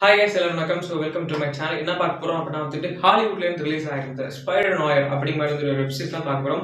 Hi guys எல்லாரும் வணக்கம். So welcome to my channel. என்ன பார்க்க போகிறோம் அப்படின்னா வந்துட்டு ஹாலிவுட்லேருந்து ரிலீஸ் ஆகிருந்த ஸ்பைடர் நாயர் அப்படிங்கிற மாதிரி ஒரு வெப்சீரிஸ் தான் பார்க்க போகிறோம்.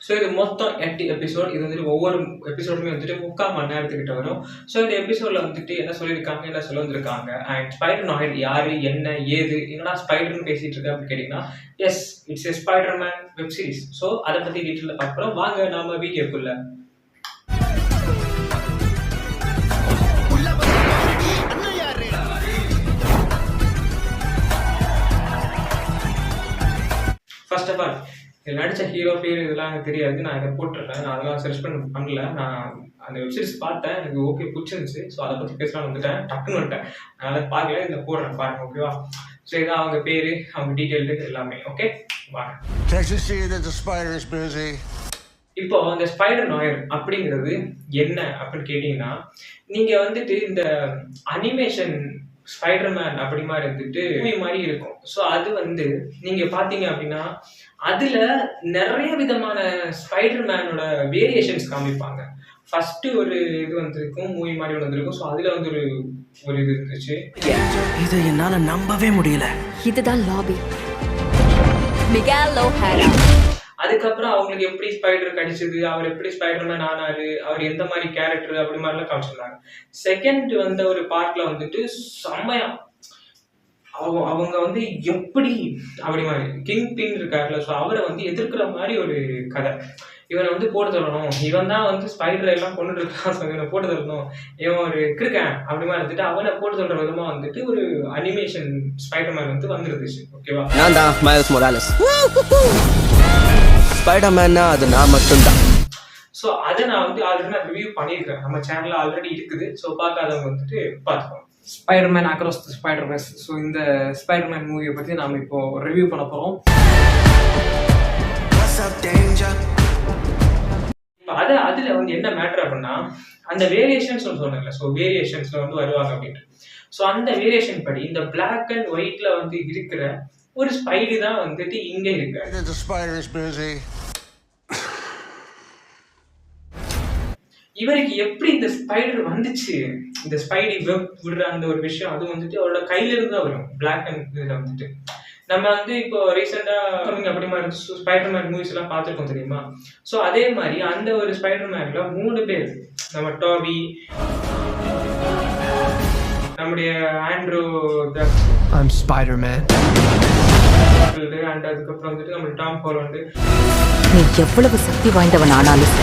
ஸோ இது மொத்தம் 8 எபிசோட். இது வந்துட்டு ஒவ்வொரு எபிசோடுமே வந்துட்டு 3/4 மணி நேரத்துக்கிட்ட வரும். ஸோ இந்த எபிசோடில் வந்துட்டு என்ன சொல்லியிருக்காங்க, என்ன சொல்ல வந்திருக்காங்க, அண்ட் ஸ்பைடர் நாயர் யார், என்ன ஏது, என்னடா ஸ்பைடர்னு பேசிகிட்டு இருக்கு அப்படின்னு கேட்டிங்கன்னா, S it's a spider man web series. So அதை பற்றி டீட்டெயிலில் பார்க்க போகிறோம். வாங்க நாம வீடியோக்குள்ள. ஃபர்ஸ்ட் ஆஃப் ஆல் இதில் நடித்த ஹீரோ பேர் இதெல்லாம் எனக்கு தெரியாது. நான் இதை போட்டுருக்கேன். நான் அதெல்லாம் சர்ச் பண்ணல. நான் அந்த வெப்சீரிஸ் பார்த்தேன், எனக்கு ஓகே பிடிச்சிருந்துச்சு. ஸோ அதை பற்றி பேசலாம் வந்துட்டேன், டக்குன்னு வந்துட்டேன். அதனால் பார்க்கல, இதில் போடுறேன் பாருங்க, ஓகேவா? ஸோ இதான் அவங்க பேர், அவங்க டீட்டெயில்டு எல்லாமே. ஓகே வாங்க. இப்போ அந்த ஸ்பைடர் நாயர் அப்படிங்கிறது என்ன அப்படின்னு கேட்டிங்கன்னா, நீங்கள் வந்துட்டு இந்த அனிமேஷன் ஸ்பைடர்மேன் அப்படி மாதிரி இருந்துட்டு மூவி மாதிரி இருக்கும். ஸோ அது வந்து நீங்கள் பார்த்தீங்க அப்படின்னா அதில் நிறைய விதமான ஸ்பைடர்மேனோட வேரியேஷன்ஸ் காமிப்பாங்க. ஃபர்ஸ்ட் ஒரு இது வந்திருக்கும், மூவி மாதிரி ஒன்று வந்திருக்கும். ஸோ அதில் வந்து ஒரு இது இருந்துச்சு. இது என்னால நம்பவே முடியல. இதுதான் லாபி. மிகால் ஓஹாரா. அதுக்கப்புறம் அவங்களுக்கு எப்படி ஸ்பைடர் கடிச்சது, அவர் எப்படி ஸ்பைடர்மேன் ஆனாரு, அவர் எந்த மாதிரி கேரக்டர் அப்படி மாதிரிலாம் காமிச்சிருந்தாங்க. செகண்ட் வந்த ஒரு பார்ட்ல வந்துட்டு செம்மையா அவங்க வந்து எப்படி அப்படி மாதிரி கிங் பின் இருக்காருல்ல, ஸோ அவரை வந்து எதிர்க்கிற மாதிரி ஒரு கதை. இவனை வந்து போட்டு தரணும், இவன் தான் வந்து ஸ்பைடர் எல்லாம் கொண்டு இருக்கான், இவனை போட்டு தரணும், இவன் ஒரு கிருக்கேன் அப்படி மாதிரி இருந்துட்டு அவனை போட்டு சொல்ற விதமா வந்துட்டு ஒரு அனிமேஷன் ஸ்பைடர்மேன் வந்து வந்துருந்துச்சு. ஓகேவா? நான் தான் மைல்ஸ் மொராலஸ். ஸ்பைடர்மேன்னா அது நான் மட்டும்தான். ஸோ அதை நான் வந்து ஆல்ரெடி நான் ரிவ்யூ பண்ணியிருக்கேன், நம்ம சேனலில் ஆல்ரெடி இருக்குது. ஸோ பார்க்காதவங்க வந்துட்டு பார்த்துக்கோங்க. Spiderman across the Spider-Verse. So இந்த ஸ்பைடர்மேன் மூவியை பற்றி நாம் இப்போ ரிவ்யூ பண்ண போகிறோம். அதில் வந்து என்ன மேட்டர் அப்படின்னா, அந்த வேரியேஷன்ஸ் சொன்னாங்கல்ல, ஸோ வேரியேஷன்ஸில் வந்து வருவாங்க அப்படின்ட்டு. ஸோ அந்த வேரியேஷன் படி இந்த பிளாக் அண்ட் ஒயிட்ல வந்து இருக்கிற ஒரு ஸ்பைடு தான் வந்துட்டு இங்கே இருக்கு. இவருக்கு எப்படி இந்த ஸ்பைடர் வந்துச்சு, இந்த ஸ்பைடி வெப் விடுற அந்த ஒரு விஷயம், அது வந்துட்டு அவரோட கையில இருந்து தான் வரும். பிளாக் அண்ட் இதுல வந்துட்டு நம்ம வந்து இப்போ ரீசெண்டா அப்படி மாதிரி ஸ்பைடர்மேன் மூவிஸ் எல்லாம் பார்த்துருக்கோம், தெரியுமா? ஸோ அதே மாதிரி அந்த ஒரு ஸ்பைடர்மேன்ல 3 பேர், நம்ம டாபி, நம்முடைய ஆண்ட்ரூ ஸ்பைடர்மேன், அண்ட் அதுக்கப்புறம் வந்துட்டு நம்ம டாம் ஹாலண்ட். நீ எவ்வளவு சக்தி வாய்ந்தவன் ஆனாலும்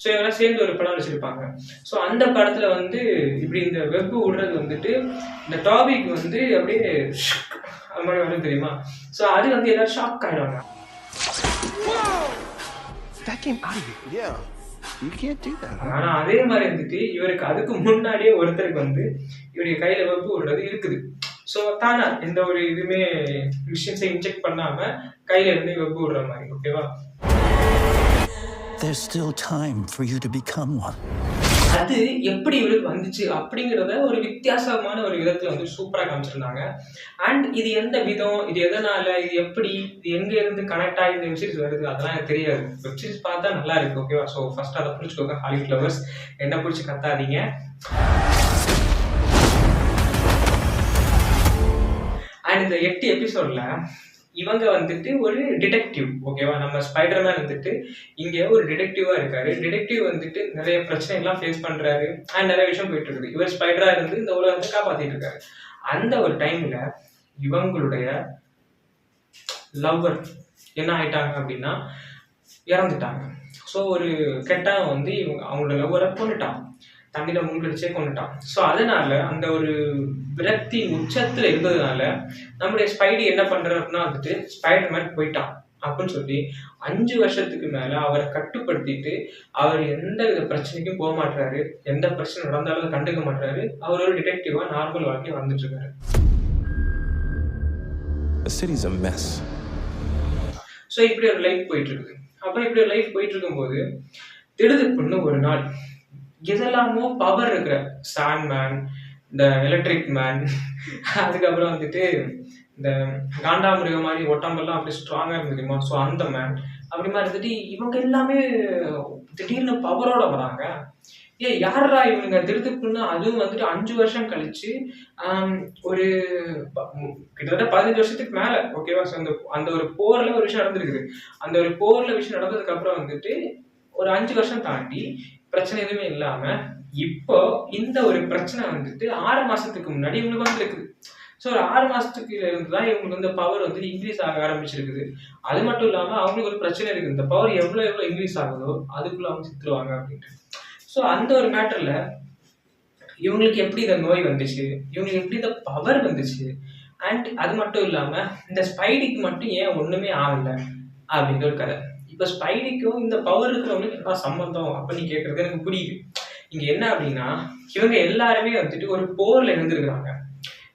ஸோ இவெல்லாம் சேர்ந்து ஒரு படம் வச்சிருப்பாங்க. ஸோ அந்த படத்துல வந்து இப்படி இந்த வெப் விடுறது வந்துட்டு இந்த டாபிக் வந்து அப்படியே அது மாதிரி வரும், தெரியுமா? ஸோ அது வந்து எல்லாரும் ஷாக் ஆயிடுவாங்க. ஆனா அதே மாதிரி வந்துட்டு இவருக்கு அதுக்கு முன்னாடியே ஒருத்தருக்கு வந்து இவருடைய கையில வெப் விடுறது இருக்குது. ஸோ தானா எந்த ஒரு இதுவுமே விஷயத்தை இன்ஜெக்ட் பண்ணாம கையில இருந்து வெப் விடுற மாதிரி. ஓகேவா? There's still time for you to become one. அது எப்படி இவருக்கு வந்துச்சு அப்படிங்கிறத ஒரு வித்தியாசமான ஒரு விதத்துல வந்து சூப்பரா காமிச்சிருந்தாங்க. அண்ட் இது எந்த விதம், இது எதனால, இது எப்படி, இது எங்க இருந்து கனெக்ட் ஆகி இந்த வெப்சீரிஸ் வருது, அதெல்லாம் எனக்கு தெரியாது. வெப்சீரிஸ் பார்த்தா நல்லா இருக்கு. ஓகேவா? ஸோ ஃபர்ஸ்ட் அதை பிடிச்சிக்கோங்க. ஹாலிவுட் லவர்ஸ் என்ன பிடிச்சி கத்தாதீங்க. அண்ட் இந்த 8 எபிசோட்ல இவங்க வந்துட்டு ஒரு டிடெக்டிவ். ஓகேவா? நம்ம ஸ்பைடர்மேன் வந்துட்டு இங்க ஒரு டிடெக்டிவா இருக்காரு. டிடெக்டிவ் வந்துட்டு நிறைய பிரச்சனை எல்லாம் ஃபேஸ் பண்றாரு அண்ட் நிறைய விஷயம் போயிட்டு இருக்குது. இவர் ஸ்பைடரா இருந்து இந்த உலகத்தை காப்பாத்திட்டு இருக்காரு. அந்த ஒரு டைம்ல இவங்களுடைய லவ்வர் என்ன ஆயிட்டாங்க அப்படின்னா இறந்துட்டாங்க. ஸோ ஒரு கெட்டவன் வந்து அவங்களோட லவ்வரை கொண்டுட்டான், தண்ணியில முன்கடிச்சே கொண்டுட்டான். ஸோ அதனால அந்த ஒரு விரக்தி உச்சத்துல இருந்ததுனால நம்முடைய ஸ்பைடி என்ன பண்றாரு அப்படின்னா வந்துட்டு ஸ்பைடர்மேன் போயிட்டான் அப்படின்னு சொல்லி 5 வருஷத்துக்கு மேல அவரை கட்டுப்படுத்திட்டு அவர் எந்த வித பிரச்சனைக்கும் போக மாட்டாரு, எந்த பிரச்சனை நடந்தாலும் அதை கண்டுக்க மாட்டாரு. அவர் ஒரு டிடெக்டிவா நார்மல் வாழ்க்கையை வந்துட்டு இருக்காரு. ஸோ இப்படி ஒரு லைஃப் போயிட்டு இருக்குது. அப்ப இப்படி ஒரு லைஃப் போயிட்டு இருக்கும்போது திடுதிப்புன்னு ஒரு நாள் எதெல்லாமோ பவர் இருக்கிற சாண்ட்மேன், இந்த எலக்ட்ரிக் மேன், அதுக்கப்புறம் வந்துட்டு இந்த காண்டாமிருகம் மாதிரி ஒட்டம்பெல்லாம் அப்படி ஸ்ட்ராங்கா இருந்து, தெரியுமா? ஸோ அந்த மேன் அப்படி மாதிரி இருந்துட்டு இவங்க எல்லாமே திடீர்னு பவரோட வராங்க. யாரா இவனுங்க திருத்துப்புன்னா, அதுவும் வந்துட்டு 5 வருஷம் கழிச்சு ஒரு கிட்டத்தட்ட 15 வருஷத்துக்கு மேல ஓகேவா. அந்த அந்த ஒரு போர்ல ஒரு விஷயம் நடந்திருக்குது. அந்த ஒரு போர்ல விஷயம் நடந்ததுக்கு அப்புறம் வந்துட்டு ஒரு 5 வருஷம் தாண்டி பிரச்சனை எதுவுமே இல்லாம இப்போ இந்த ஒரு பிரச்சனை வந்துட்டு 6 மாசத்துக்கு முன்னாடி இவங்களுக்கு வந்திருக்குது. ஸோ ஒரு 6 மாசத்துக்கு இருந்து தான் இவங்களுக்கு இந்த பவர் வந்து இன்க்ரீஸ் ஆக ஆரம்பிச்சிருக்குது. அது மட்டும் இல்லாம அவங்களுக்கு ஒரு பிரச்சனை இருக்குது. இந்த பவர் எவ்வளவு இன்க்ரீஸ் ஆகுதோ அதுக்குள்ள அவங்க செத்துருவாங்க அப்படின்ட்டு. ஸோ அந்த ஒரு மேட்டர்ல இவங்களுக்கு எப்படி இந்த நோய் வந்துச்சு, இவங்களுக்கு எப்படி இந்த பவர் வந்துச்சு, அண்ட் அது மட்டும் இல்லாம இந்த ஸ்பைடிக்கு மட்டும் ஏன் ஒண்ணுமே ஆகல அப்படின்ற ஒரு கதை. இப்ப ஸ்பைடிக்கும் இந்த பவர் இருக்கிறவங்களுக்கு என்ன சம்பந்தம் அப்படின்னு கேட்கறது எனக்கு புரியுது. இங்க என்ன அப்படின்னா, இவங்க எல்லாருமே வந்துட்டு ஒரு போர்ல இருந்திருக்கிறாங்க.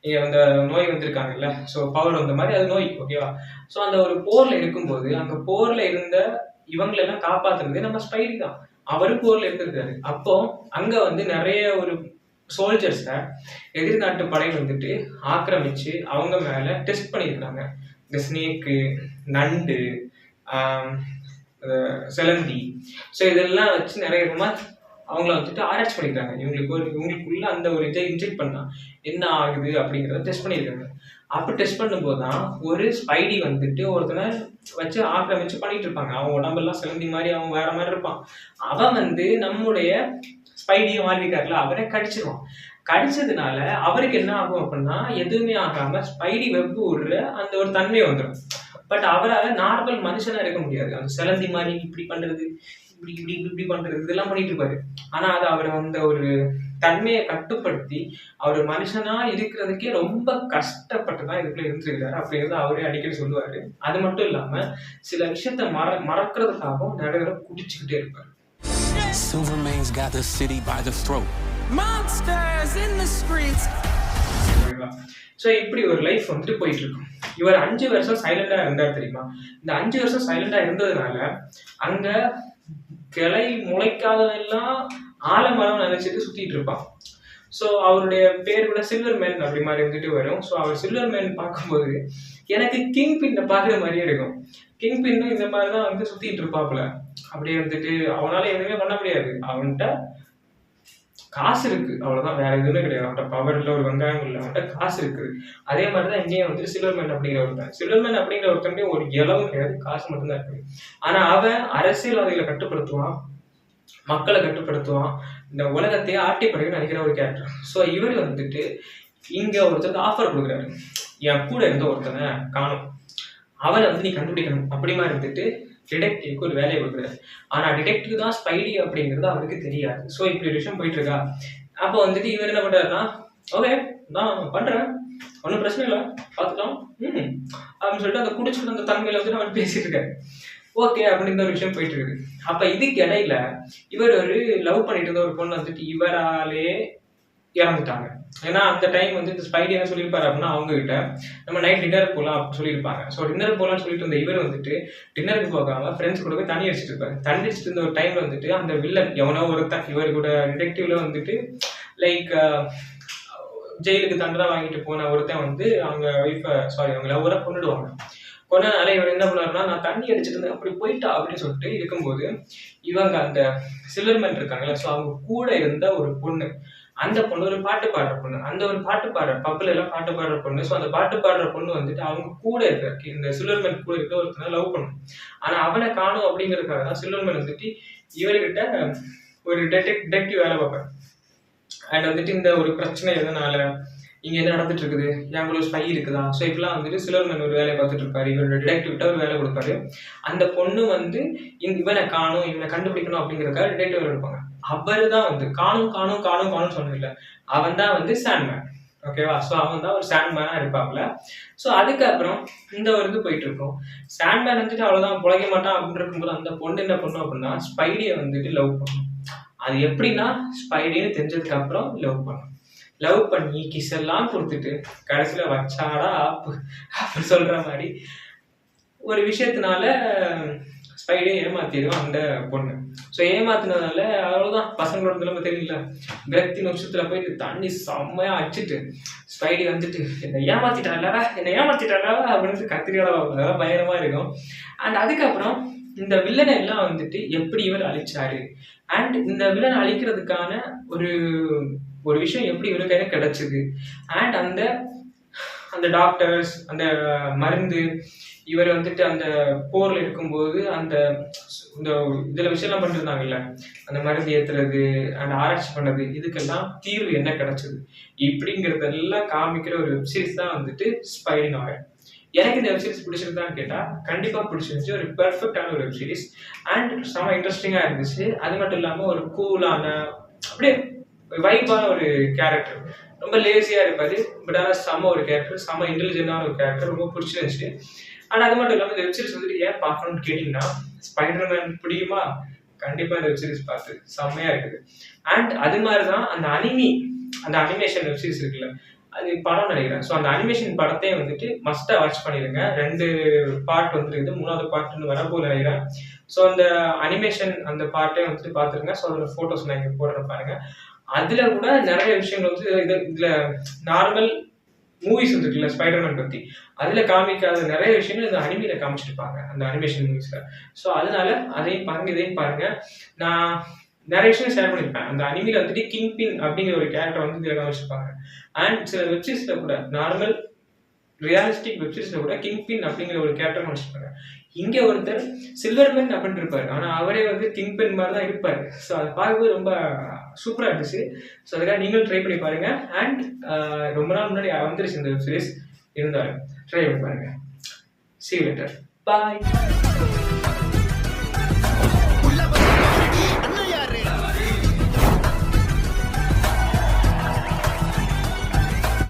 இங்க அந்த நோய் வந்திருக்காங்கல்ல, ஸோ பவர் வந்த மாதிரி அது நோய் ஓகேவா. ஸோ அந்த ஒரு போர்ல இருக்கும்போது அங்க போர்ல இருந்த இவங்களெல்லாம் காப்பாத்துறது நம்ம ஸ்பைடி தான். அவரும் போர்ல இருந்திருக்காரு. அப்போ அங்க வந்து நிறைய ஒரு சோல்ஜர்ஸை எதிர்நாட்டு படை வந்துட்டு ஆக்கிரமிச்சு அவங்க மேல டெஸ்ட் பண்ணியிருக்காங்க. இந்த ஸ்னேக்கு, நண்டு, சிலந்தி, ஸோ இதெல்லாம் வச்சு நிறைய விதமா அவங்கள வந்துட்டு ஆராய்ச்சி பண்ணியிருக்காங்க. இவங்களுக்குள்ள அந்த ஒரு இதை இன்ஜெக்ட் பண்ணா என்ன ஆகுது அப்படிங்கிறத டெஸ்ட் பண்ணியிருக்காங்க. அப்படி டெஸ்ட் பண்ணும்போது தான் ஒரு ஸ்பைடி வந்துட்டு ஒருத்தனை வச்சு ஆக்கிரமிச்சு பண்ணிட்டு இருப்பாங்க. அவன் உடம்பெல்லாம் சிலந்தி மாதிரி, அவன் வேற மாதிரி இருப்பான். அவன் வந்து நம்முடைய ஸ்பைடியை மாறிக்காருல, அவரை கடிச்சிருவான். கடிச்சதுனால அவருக்கு என்ன ஆகும் அப்படின்னா, எதுவுமே ஆகாம ஸ்பைடி வெப்பு விடுற அந்த ஒரு தன்மை வந்துடும். பட் அவரால் நார்மல் மனுஷனா இருக்க முடியாது. அந்த சிலந்தி மாதிரி இப்படி பண்றது, இப்படி இப்படி இப்படி பண்றது, இதெல்லாம் பண்ணிட்டு இருப்பாரு. ஆனா அது அவரை அந்த ஒரு தன்மையை கட்டுப்படுத்தி அவர் மனுஷனா இருக்கிறதுக்கே ரொம்ப கஷ்டப்பட்டு தான் இதுக்குள்ள இருந்திருக்கிறாரு அப்படிங்கிறது அவரே அடிக்கடி சொல்லுவாரு. அது மட்டும் இல்லாம சில விஷயத்த மறக்கிறதுக்காகவும் நிறைய தடவை குடிச்சுக்கிட்டே இருப்பாரு. Silvermane's got the city by the throat. Monsters in the streets. So இப்படி ஒரு லைஃப் வந்துட்டு போயிட்டு இருக்கும். இவர் 5 வருஷம் சைலண்டா இருந்தார் தெரியுமா. இந்த 5 வருஷம் சைலண்டா இருந்ததுனால அங்க கிளை முளைக்காததெல்லாம் ஆலமரம் நினைச்சிட்டு சுத்திட்டு இருப்பான். ஸோ அவருடைய பேர் கூட சில்வர் மேன் அப்படி மாதிரி வந்துட்டு வரும். ஸோ அவர் சில்வர் மேன் பார்க்கும்போது எனக்கு கிங் பின்னை பார்க்குற மாதிரியே இருக்கும். கிங் பின்னும் இந்த மாதிரி தான் வந்து சுத்திட்டு இருப்பாப்புல. அப்படியே வந்துட்டு அவனால எதுவுமே பண்ண முடியாது. அவன்கிட்ட காசு இருக்கு, அவ்வளவுதான், வேற எதுவுமே கிடையாது. அவன்கிட்ட பவர் இல்லை, ஒரு வெங்காயம் இல்லை, அவன்கிட்ட காசு இருக்குது. அதே மாதிரிதான் இங்கேயும் வந்து சில்வர்மேன் அப்படிங்கிற ஒருத்தன். சில்வர்மேன் அப்படிங்கிற ஒருத்தன் ஒரு இலவும் கிடையாது, காசு மட்டும்தான் இருக்கு. ஆனா அவன் அரசியல்வாதிகளை கட்டுப்படுத்துவான், மக்களை கட்டுப்படுத்துவான், இந்த உலகத்தையே ஆட்டி படையும் நினைக்கிற ஒரு கேரக்டர். ஸோ இவர் வந்துட்டு இங்க ஒருத்தருக்கு ஆஃபர் கொடுக்குறாரு. என் கூட இருந்த ஒருத்தனை காணும், அவனை வந்து நீ கண்டுபிடிக்கணும் அப்படி மாதிரி இருந்துட்டு டிடெக்டிவ்க்கு ஒரு வேலையை கொடுக்குறாரு. ஆனா டிடெக்டிவ் தான் ஸ்பைடி அப்படிங்கிறது அவருக்கு தெரியாது. ஸோ இப்படி ஒரு விஷயம் போயிட்டு இருக்கா. அப்போ வந்துட்டு இவர் என்ன பண்றாருன்னா, ஓகே நான் பண்றேன், ஒன்றும் பிரச்சனை இல்லை, பார்த்துக்கலாம் அப்படின்னு சொல்லிட்டு அந்த குடிச்சுட்டு அந்த தன்மையில வந்து அவர் பேசிட்டு இருக்காரு. ஓகே அப்படின்ற ஒரு விஷயம் போயிட்டு இருக்குது. அப்ப இதுக்கு இடையில இவர் ஒரு லவ் பண்ணிட்டு இருந்த ஒரு பொண்ணு வந்துட்டு இவராலே இறந்துட்டாங்க. ஏன்னா அந்த டைம் வந்து இந்த ஸ்பைடி என்ன சொல்லியிருப்பாரு அப்படின்னா, அவங்க கிட்ட நம்ம நைட் டின்னர் போகலாம் அப்படின்னு சொல்லியிருப்பாங்க. ஸோ டின்னர் போகலான்னு சொல்லிட்டு இருந்த இவர் வந்துட்டு டின்னருக்கு போகாம ஃப்ரெண்ட்ஸ் கூட போய் தண்ணி அடிச்சிட்டு இருப்பாரு. தண்ணி அடிச்சிட்டு இருந்த ஒரு டைம்ல வந்துட்டு அந்த வில்லன் எவனோ ஒருத்தன் இவர் கூட டிடெக்டிவ்ல வந்துட்டு லைக் ஜெயிலுக்கு தண்டனை வாங்கிட்டு போன ஒருத்தன் வந்து அவங்க அவங்க லவ்வரை கொண்டுடுவாங்க. கொண்டனால இவர் என்ன பண்ணாருன்னா, நான் தண்ணி அடிச்சிட்டு இருந்தேன் அப்படி போயிட்டா அப்படின்னு சொல்லிட்டு இருக்கும்போது இவங்க அந்த சில்வர்மேன் இருக்காங்கல்ல, ஸோ அவங்க கூட இருந்த ஒரு பொண்ணு, அந்த பொண்ணு ஒரு பாட்டு பாடுற பொண்ணு, அந்த ஒரு பாட்டு பாடுற பப்புல எல்லாம் பாட்டு பாடுற பொண்ணு. ஸோ அந்த பாட்டு பாடுற பொண்ணு வந்துட்டு அவங்க கூட இருக்க இந்த சில்வர்மேன் கூட இருக்க ஒருத்தனை லவ் பண்ணும். ஆனா அவனை காணும் அப்படிங்கிறதுக்காக தான் சில்வர்மேன் வந்துட்டு இவர்கிட்ட ஒரு டிடெக்டிவ் வேலை பார்ப்பாரு. அண்ட் வந்துட்டு இந்த ஒரு பிரச்சனை எதனால இங்க என்ன நடந்துட்டு இருக்குது, எங்களோட ஸ்பை இருக்குதா, ஸோ இப்பெல்லாம் வந்துட்டு சில்வர்மேன் ஒரு வேலையை பார்த்துட்டு இருப்பாரு. இவரோட டிடெக்டிவ்கிட்ட ஒரு வேலை கொடுப்பாரு. அந்த பொண்ணு வந்து இவனை காணும், இவனை கண்டுபிடிக்கணும் அப்படிங்கிறதுக்காக டிடெக்டிவ் வேலை எடுப்பாங்க. அவரு தான் வந்து காணும் சொன்னதில்லை, அவன் தான் வந்து சாண்ட்மேன். ஓகேவா. ஸோ அவன் தான் ஒரு சாண்ட்மேனா இருப்பாப்ல. ஸோ அதுக்கப்புறம் இந்த ஒரு இது போயிட்டு இருக்கும். சாண்ட்மேன் வந்துட்டு அவ்வளவுதான் பிழைக்க மாட்டான் அப்படின்னு இருக்கும்போது அந்த பொண்ணு என்ன பண்ணும் அப்படின்னா ஸ்பைடியை வந்துட்டு லவ் பண்ணும். அது எப்படின்னா ஸ்பைடின்னு தெரிஞ்சதுக்கு அப்புறம் லவ் பண்ணி கிஸ் எல்லாம் கொடுத்துட்டு கடைசியில வச்சாடா அப்படி சொல்ற மாதிரி ஒரு விஷயத்தினால ஸ்பைடியை ஏமாத்திடும் அந்த பொண்ணு. ஸோ ஏமாத்தினதுனால அவ்வளவுதான், பசங்களோட நிலைமை தெரியல, விரக்தி நோஷத்துல போயிட்டு தண்ணி செம்மையா அடிச்சுட்டு ஸ்பைடி வந்துட்டு என்னை ஏமாத்திட்டாளா அப்படின்னு கத்திரிக்கால பயங்கரமா இருக்கும். அண்ட் அதுக்கப்புறம் இந்த வில்லனை எல்லாம் வந்துட்டு எப்படி இவர் அழிச்சாரு அண்ட் இந்த வில்லனை அழிக்கிறதுக்கான ஒரு ஒரு விஷயம் எப்படி இவரு கையில கிடைச்சது, அண்ட் அந்த அந்த டாக்டர்ஸ், அந்த மருந்து, இவர் வந்துட்டு அந்த போர்ல இருக்கும்போது அந்த இந்த இதுல விஷயம்லாம் பண்ணிருந்தாங்கல்ல, அந்த மருந்து ஏத்துறது அண்ட் ஆராய்ச்சி பண்ணது, இதுக்கெல்லாம் தீர்வு என்ன கிடைச்சது இப்படிங்கிறதெல்லாம் காமிக்கிற ஒரு வெப்சீரிஸ் தான் வந்துட்டு ஸ்பைடிங் ஆயில். எனக்கு இந்த வெப்சீரிஸ் பிடிச்சிருந்தான்னு கேட்டா கண்டிப்பா பிடிச்சிருந்துச்சு. ஒரு பெர்ஃபெக்டான ஒரு வெப்சீரிஸ் அண்ட் செம இன்ட்ரெஸ்டிங்கா இருந்துச்சு. அது மட்டும் இல்லாம ஒரு கூலான அப்படியே வைப்பான ஒரு கேரக்டர், ரொம்ப லேசியா இருப்பாரு, பட் ஆனால் செம்ம ஒரு கேரக்டர், செம்ம இன்டெலிஜென்டான ஒரு கேரக்டர், ரொம்ப பிடிச்சிருந்துச்சு. ஆனால் அது மட்டும் இல்லாமல் இந்த வெப்சீரிஸ் வந்துட்டு ஏன் பார்க்கணும்னு கேட்டிங்கன்னா, ஸ்பைடர்மேன் பிடிக்குமா, கண்டிப்பாக இந்த வெப்சீரிஸ் பார்த்து செம்மையா இருக்குது. அண்ட் அது மாதிரி தான் அந்த அனிமேஷன் வெப்சீரிஸ் இருக்குல்ல, அது படம் நினைக்கிறேன். ஸோ அந்த அனிமேஷன் படத்தையும் வந்துட்டு மஸ்ட்டாக வாட்ச் பண்ணிடுங்க. 2 பார்ட் வந்துருக்குது, 3வது பார்ட் இன்னும் வரப்போகுது நினைக்கிறேன். ஸோ அந்த அனிமேஷன் அந்த பார்ட்டையும் வந்துட்டு பார்த்துருங்க. ஸோ அதோட ஃபோட்டோஸ் நான் இங்கே போடுறேன் பாருங்க. அதுல கூட நிறைய விஷயங்கள் வந்து இதுல நார்மல் மூவிஸ் இருக்குல்ல ஸ்பைடர்மேன் பத்தி, அதுல காமிக்காத நிறைய விஷயங்கள் இந்த அனிமையில காமிச்சிருப்பாங்க அந்த அனிமேஷன் மூவிஸ்ல. ஸோ அதனால அதையும் பாருங்க, இதையும் பாருங்க. நான் நிறைய விஷயம் ஷேர் பண்ணியிருப்பேன். அந்த அனிமையில வந்துட்டு கிங் பின் அப்படிங்கிற ஒரு கேரக்டர் வந்து இதுல காமிச்சிருப்பாங்க. அண்ட் சில வெப்சீரிஸ்ல கூட நார்மல் ரியலிஸ்டிக் வெப்சீரிஸ்ல கூட கிங் பின் அப்படிங்கிற ஒரு கேரக்டர் காமிச்சிருப்பாங்க. இங்க ஒருத்தர் சில்வர்மேன் அப்படின்னு இருப்பாரு, ஆனா அவரே வந்து கிங் பென் மாதிரி தான் இருப்பாரு. ஸோ அதை பார்க்கும்போது ரொம்ப சூப்பரா இருந்துச்சு. ஸோ அதுக்காக நீங்களும் ட்ரை பண்ணி பாருங்க. அண்ட் ரொம்ப நாள் முன்னாடி வந்துருச்சு இந்த வெப் சீரிஸ், இருந்தாலும் ட்ரை பண்ணி பாருங்க. See you later. Bye.